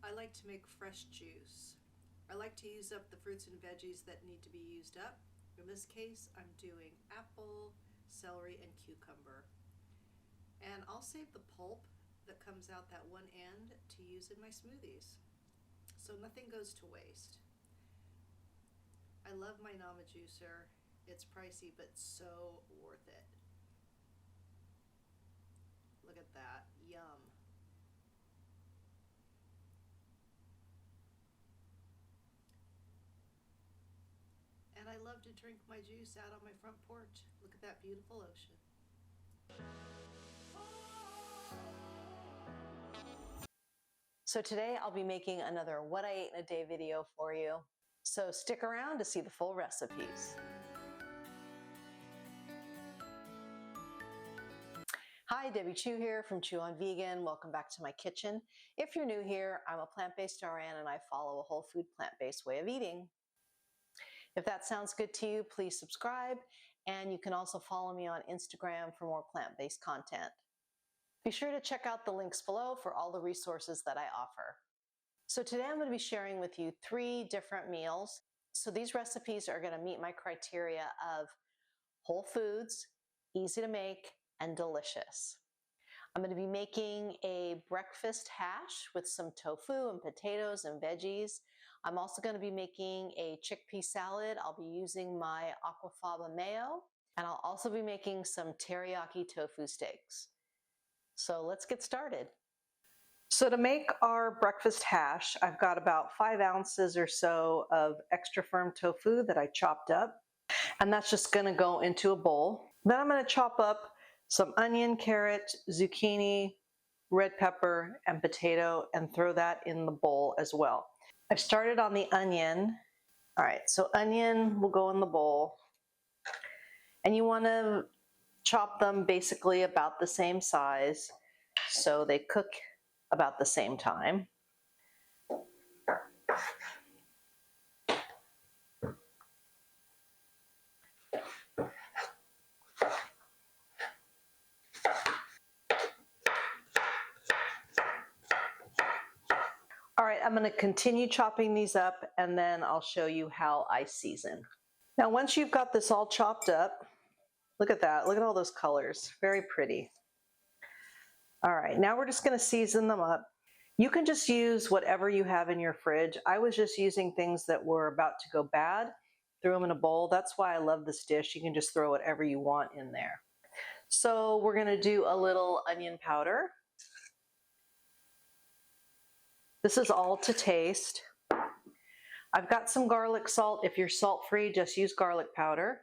I like to make fresh juice. I like to use up the fruits and veggies that need to be used up. In this case, I'm doing apple, celery, and cucumber. And I'll save the pulp that comes out that one end to use in my smoothies. So nothing goes to waste. I love my Nama juicer. It's pricey, but so worth it. Look at that, yum. And I love to drink my juice out on my front porch. Look at that beautiful ocean. So today I'll be making another What I Ate in a Day video for you. So stick around to see the full recipes. Hi, Debbie Chu here from Chew on Vegan. Welcome back to my kitchen. If you're new here, I'm a plant-based RN and I follow a whole food plant-based way of eating. If that sounds good to you, please subscribe, and you can also follow me on Instagram for more plant-based content. Be sure to check out the links below for all the resources that I offer. So today I'm going to be sharing with you 3 different meals. So these recipes are going to meet my criteria of whole foods, easy to make, and delicious. I'm going to be making a breakfast hash with some tofu and potatoes and veggies. I'm also going to be making a chickpea salad. I'll be using my aquafaba mayo, and I'll also be making some teriyaki tofu steaks. So let's get started. So to make our breakfast hash, I've got about 5 ounces or so of extra firm tofu that I chopped up, and that's just going to go into a bowl. Then I'm going to chop up some onion, carrot, zucchini, red pepper, and potato, and throw that in the bowl as well. I've started on the onion. All right, so onion will go in the bowl, and you want to chop them basically about the same size so they cook about the same time. All right, I'm going to continue chopping these up, and then I'll show you how I season. Now, once you've got this all chopped up, look at that. Look at all those colors. Very pretty. All right, now we're just going to season them up. You can just use whatever you have in your fridge. I was just using things that were about to go bad. Threw them in a bowl. That's why I love this dish. You can just throw whatever you want in there. So we're going to do a little onion powder. This is all to taste. I've got some garlic salt. If you're salt-free, just use garlic powder.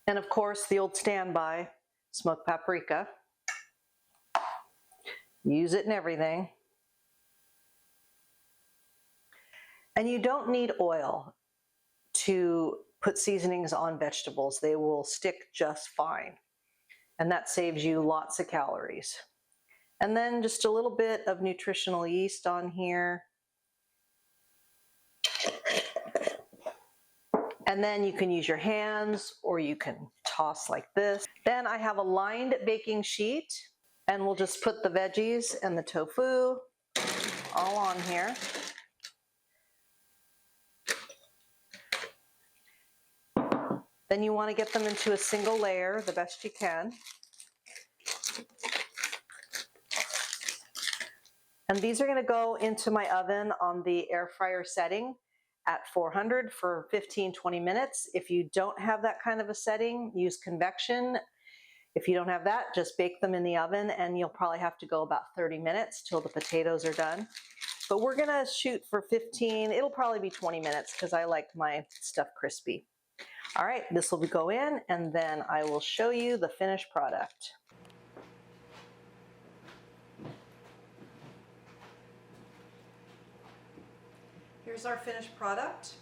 And of course, the old standby, smoked paprika. Use it in everything. And you don't need oil to put seasonings on vegetables. They will stick just fine. And that saves you lots of calories. And then just a little bit of nutritional yeast on here. And then you can use your hands or you can toss like this. Then I have a lined baking sheet, and we'll just put the veggies and the tofu all on here. Then you want to get them into a single layer the best you can. And these are going to go into my oven on the air fryer setting at 400 for 15-20 minutes. If you don't have that kind of a setting, use convection. If you don't have that, just bake them in the oven, and you'll probably have to go about 30 minutes till the potatoes are done. But we're going to shoot for 15. It'll probably be 20 minutes because I like my stuff crispy. All right, this will go in, and then I will show you the finished product. Here's our finished product.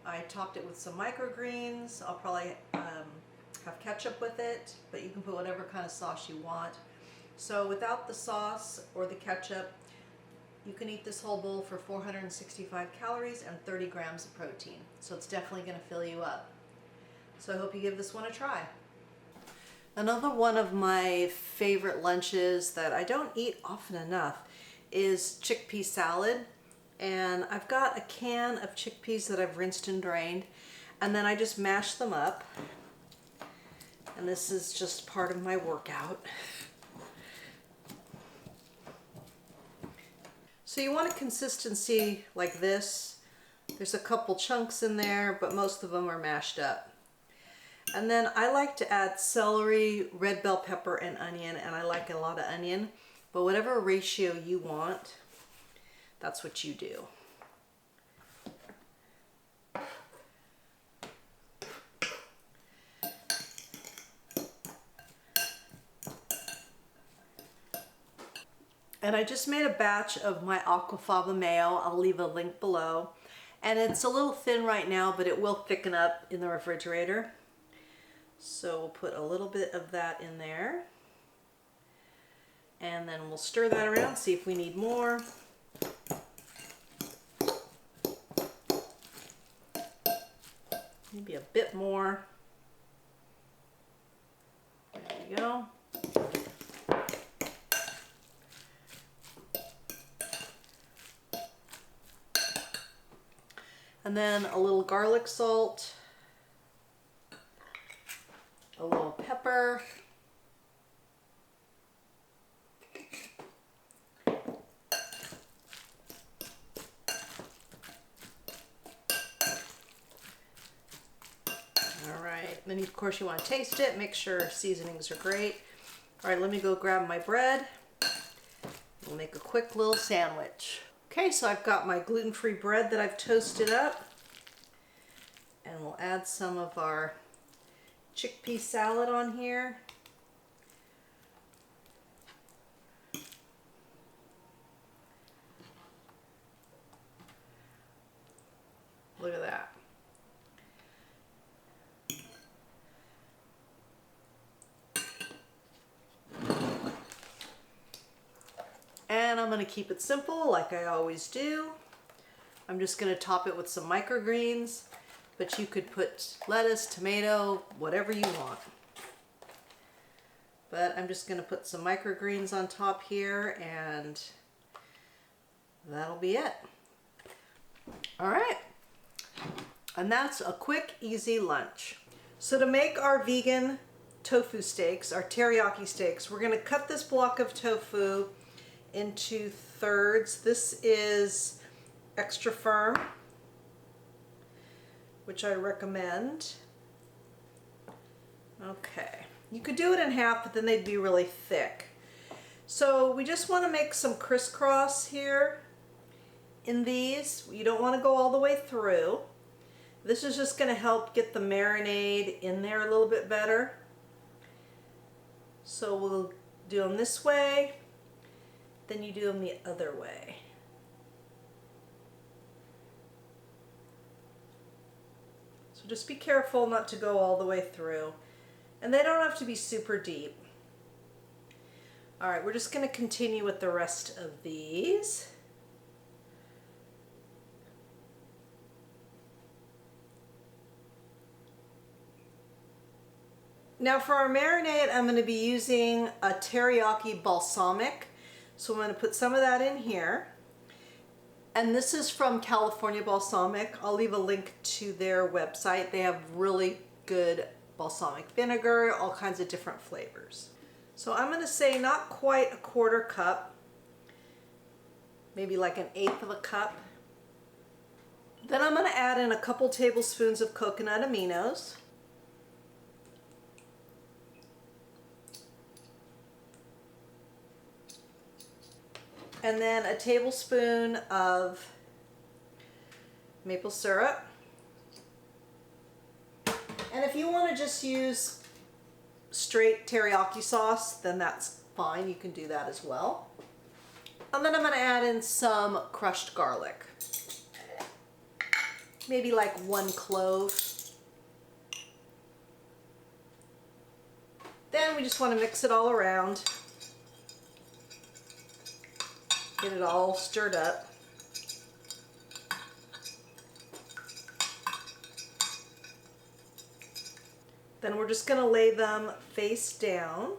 I topped it with some microgreens. I'll probably have ketchup with it, but you can put whatever kind of sauce you want. So without the sauce or the ketchup, you can eat this whole bowl for 465 calories and 30 grams of protein. So it's definitely going to fill you up. So So I hope you give this one a try. Another one of my favorite lunches that I don't eat often enough is chickpea salad. And I've got a can of chickpeas that I've rinsed and drained, and then I just mash them up. And this is just part of my workout. So you want a consistency like this. There's a couple chunks in there, but most of them are mashed up. And then I like to add celery, red bell pepper, and onion, and I like a lot of onion. But whatever ratio you want, that's what you do. And I just made a batch of my aquafaba mayo. I'll leave a link below. And it's a little thin right now, but it will thicken up in the refrigerator. So we'll put a little bit of that in there. And then we'll stir that around, see if we need more. Maybe a bit more. There we go. And then a little garlic salt, a little pepper, all right, then of course you want to taste it, make sure seasonings are great. All right, let me go grab my bread. We'll make a quick little sandwich. Okay, so I've got my gluten-free bread that I've toasted up, and we'll add some of our chickpea salad on here. Look at that. And I'm going to keep it simple like I always do. I'm just going to top it with some microgreens, but you could put lettuce, tomato, whatever you want. But I'm just going to put some microgreens on top here, and that'll be it. All right. And that's a quick, easy lunch. So to make our vegan tofu steaks, our teriyaki steaks, we're going to cut this block of tofu into thirds. This is extra firm, which I recommend. Okay, you could do it in half, but then they'd be really thick. So we just want to make some crisscross here in these. You don't want to go all the way through. This is just going to help get the marinade in there a little bit better. So we'll do them this way, then you do them the other way. So just be careful not to go all the way through. And they don't have to be super deep. All right, we're just going to continue with the rest of these. Now for our marinade, I'm going to be using a teriyaki balsamic. So I'm going to put some of that in here. And this is from California Balsamic. I'll leave a link to their website. They have really good balsamic vinegar, all kinds of different flavors. So I'm going to say not quite a 1/4 cup, maybe like 1/8 of a cup. Then I'm going to add in a couple tablespoons of coconut aminos. And then a tablespoon of maple syrup. And if you want to just use straight teriyaki sauce, then that's fine. You can do that as well. And then I'm going to add in some crushed garlic. Maybe like 1 clove. Then we just want to mix it all around. Get it all stirred up. Then we're just going to lay them face down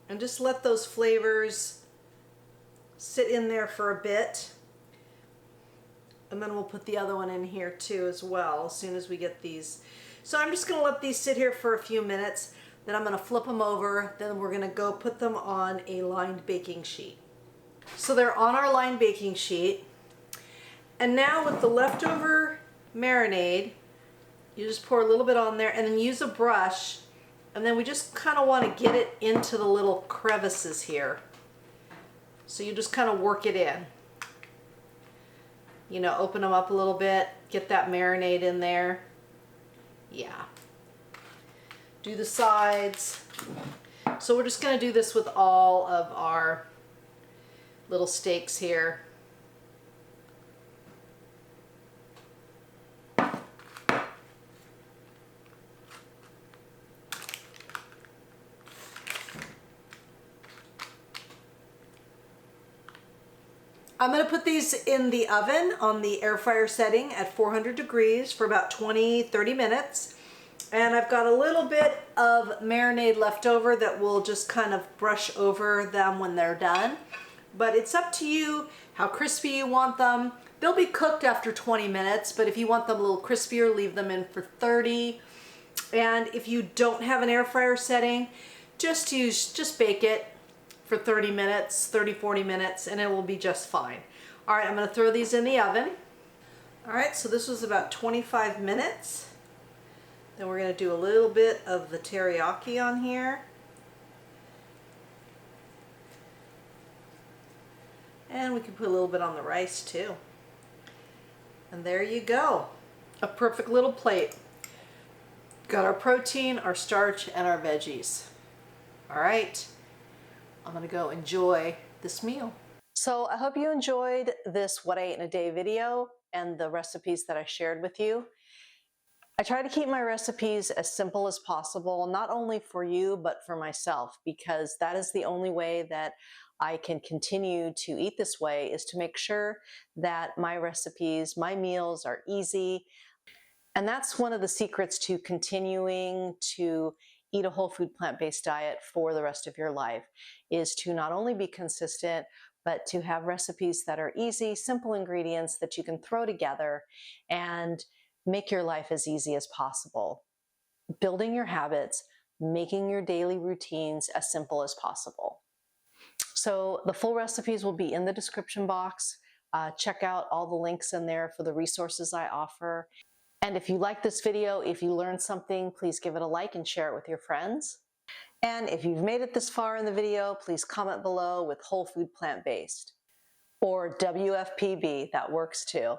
and just let those flavors sit in there for a bit. And then we'll put the other one in here too as well as soon as we get these. So I'm just going to let these sit here for a few minutes. Then I'm going to flip them over. Then we're going to go put them on a lined baking sheet. So they're on our lined baking sheet. And now with the leftover marinade, you just pour a little bit on there and then use a brush. And then we just kind of want to get it into the little crevices here. So you just kind of work it in. You know, open them up a little bit, get that marinade in there. Yeah. Do the sides. So we're just going to do this with all of our little steaks here. I'm going to put these in the oven on the air fryer setting at 400 degrees for about 20-30 minutes. And I've got a little bit of marinade left over that will just kind of brush over them when they're done. But it's up to you how crispy you want them. They'll be cooked after 20 minutes, but if you want them a little crispier, leave them in for 30. And if you don't have an air fryer setting, just bake it for 30 minutes, 30-40 minutes, and it will be just fine. All right, I'm going to throw these in the oven. All right, so this was about 25 minutes. Then we're going to do a little bit of the teriyaki on here. And we can put a little bit on the rice too. And there you go. A perfect little plate. Got our protein, our starch, and our veggies. All right. I'm gonna go enjoy this meal. So I hope you enjoyed this What I Ate in a Day video and the recipes that I shared with you. I try to keep my recipes as simple as possible, not only for you, but for myself, because that is the only way that I can continue to eat this way, is to make sure that my recipes, my meals are easy. And that's one of the secrets to continuing to eat a whole food plant-based diet for the rest of your life, is to not only be consistent, but to have recipes that are easy, simple ingredients that you can throw together and make your life as easy as possible. Building your habits, making your daily routines as simple as possible. So the full recipes will be in the description box. Check out all the links in there for the resources I offer. And if you like this video, if you learned something, please give it a like and share it with your friends. And if you've made it this far in the video, please comment below with whole food plant-based or WFPB, that works too.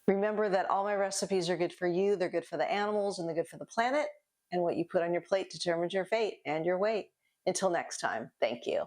Remember that all my recipes are good for you, they're good for the animals, and they're good for the planet. And what you put on your plate determines your fate and your weight. Until next time, thank you.